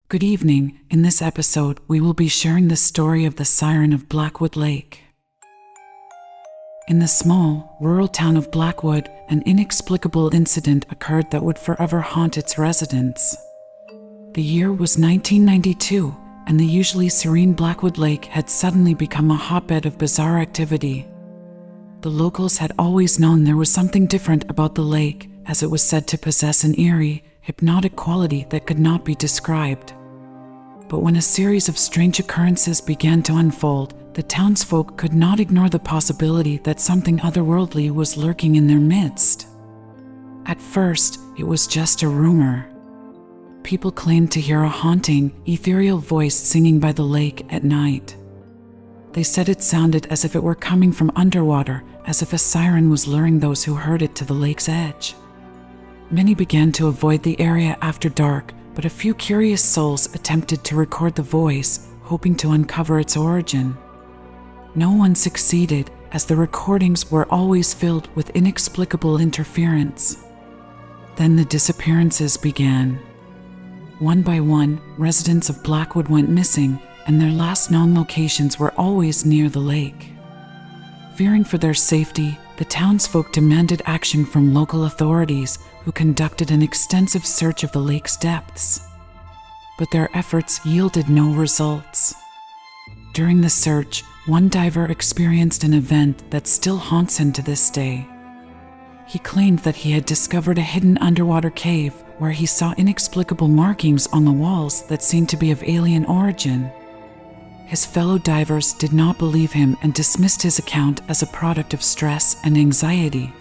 Good evening. In this episode, we will be sharing the story of the Siren of Blackwood Lake. In the small, rural town of Blackwood, an inexplicable incident occurred that would forever haunt its residents. The year was 1992, and the usually serene Blackwood Lake had suddenly become a hotbed of bizarre activity. The locals had always known there was something different about the lake, as it was said to possess an eerie, hypnotic quality that could not be described. But when a series of strange occurrences began to unfold, the townsfolk could not ignore the possibility that something otherworldly was lurking in their midst. At first, it was just a rumor. People claimed to hear a haunting, ethereal voice singing by the lake at night. They said it sounded as if it were coming from underwater, as if a siren was luring those who heard it to the lake's edge. Many began to avoid the area after dark, but a few curious souls attempted to record the voice, hoping to uncover its origin. No one succeeded, as the recordings were always filled with inexplicable interference. Then the disappearances began. One by one, residents of Blackwood went missing, and their last known locations were always near the lake. Fearing for their safety, the townsfolk demanded action from local authorities, who conducted an extensive search of the lake's depths. But their efforts yielded no results. During the search, one diver experienced an event that still haunts him to this day. He claimed that he had discovered a hidden underwater cave where he saw inexplicable markings on the walls that seemed to be of alien origin. His fellow divers did not believe him and dismissed his account as a product of stress and anxiety.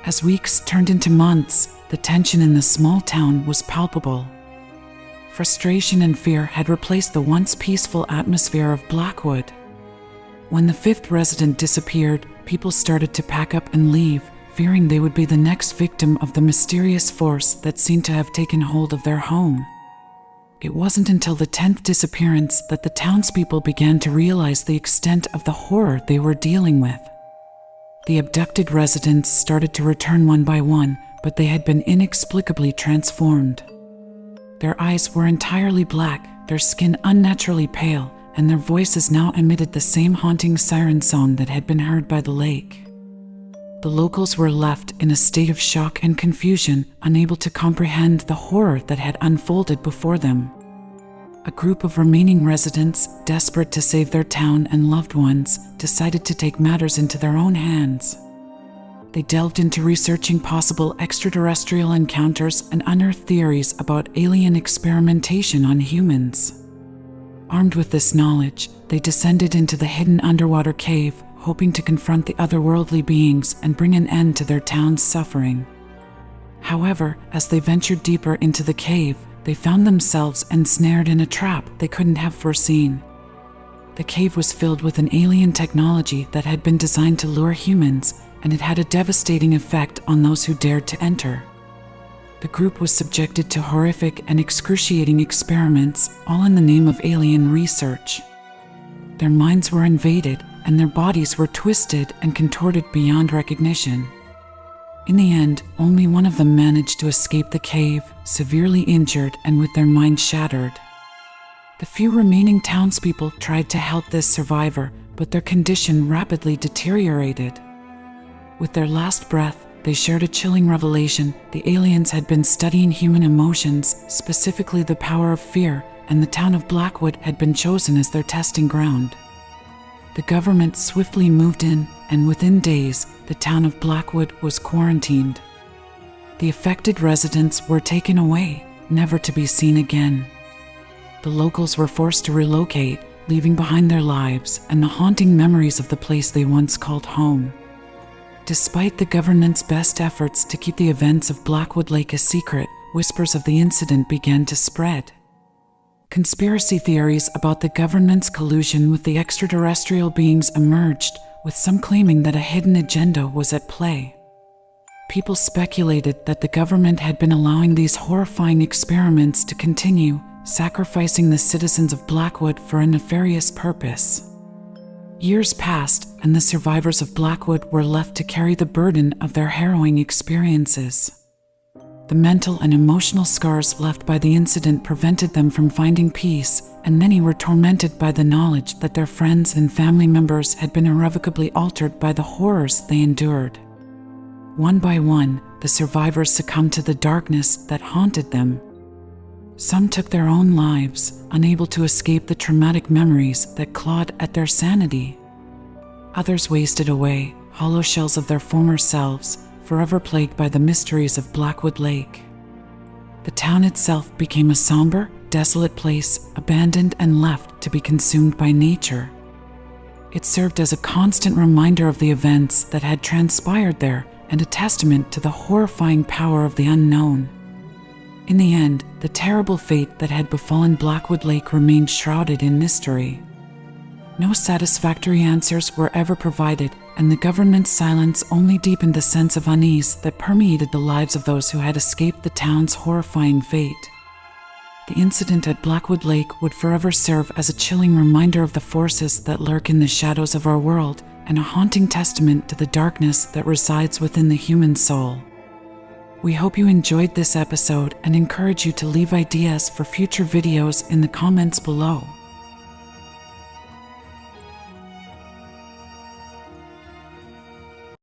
As weeks turned into months, the tension in the small town was palpable. Frustration and fear had replaced the once peaceful atmosphere of Blackwood. When the fifth resident disappeared, people started to pack up and leave, fearing they would be the next victim of the mysterious force that seemed to have taken hold of their home. It wasn't until the 10th disappearance that the townspeople began to realize the extent of the horror they were dealing with. The abducted residents started to return one by one, but they had been inexplicably transformed. Their eyes were entirely black, their skin unnaturally pale, and their voices now emitted the same haunting siren song that had been heard by the lake. The locals were left in a state of shock and confusion, unable to comprehend the horror that had unfolded before them. A group of remaining residents, desperate to save their town and loved ones, decided to take matters into their own hands. They delved into researching possible extraterrestrial encounters and unearthed theories about alien experimentation on humans. Armed with this knowledge, they descended into the hidden underwater cave, hoping to confront the otherworldly beings and bring an end to their town's suffering. However, as they ventured deeper into the cave, they found themselves ensnared in a trap they couldn't have foreseen. The cave was filled with an alien technology that had been designed to lure humans, and it had a devastating effect on those who dared to enter. The group was subjected to horrific and excruciating experiments, all in the name of alien research. Their minds were invaded, and their bodies were twisted and contorted beyond recognition. In the end, only one of them managed to escape the cave, severely injured and with their mind shattered. The few remaining townspeople tried to help this survivor, but their condition rapidly deteriorated. With their last breath, they shared a chilling revelation: the aliens had been studying human emotions, specifically the power of fear, and the town of Blackwood had been chosen as their testing ground. The government swiftly moved in, and within days, the town of Blackwood was quarantined. The affected residents were taken away, never to be seen again. The locals were forced to relocate, leaving behind their lives and the haunting memories of the place they once called home. Despite the government's best efforts to keep the events of Blackwood Lake a secret, whispers of the incident began to spread. Conspiracy theories about the government's collusion with the extraterrestrial beings emerged, with some claiming that a hidden agenda was at play. People speculated that the government had been allowing these horrifying experiments to continue, sacrificing the citizens of Blackwood for a nefarious purpose. Years passed, and the survivors of Blackwood were left to carry the burden of their harrowing experiences. The mental and emotional scars left by the incident prevented them from finding peace, and many were tormented by the knowledge that their friends and family members had been irrevocably altered by the horrors they endured. One by one, the survivors succumbed to the darkness that haunted them. Some took their own lives, unable to escape the traumatic memories that clawed at their sanity. Others wasted away, hollow shells of their former selves, forever plagued by the mysteries of Blackwood Lake. The town itself became a somber, desolate place, abandoned and left to be consumed by nature. It served as a constant reminder of the events that had transpired there and a testament to the horrifying power of the unknown. In the end, the terrible fate that had befallen Blackwood Lake remained shrouded in mystery. No satisfactory answers were ever provided, and the government's silence only deepened the sense of unease that permeated the lives of those who had escaped the town's horrifying fate. The incident at Blackwood Lake would forever serve as a chilling reminder of the forces that lurk in the shadows of our world, and a haunting testament to the darkness that resides within the human soul. We hope you enjoyed this episode and encourage you to leave ideas for future videos in the comments below.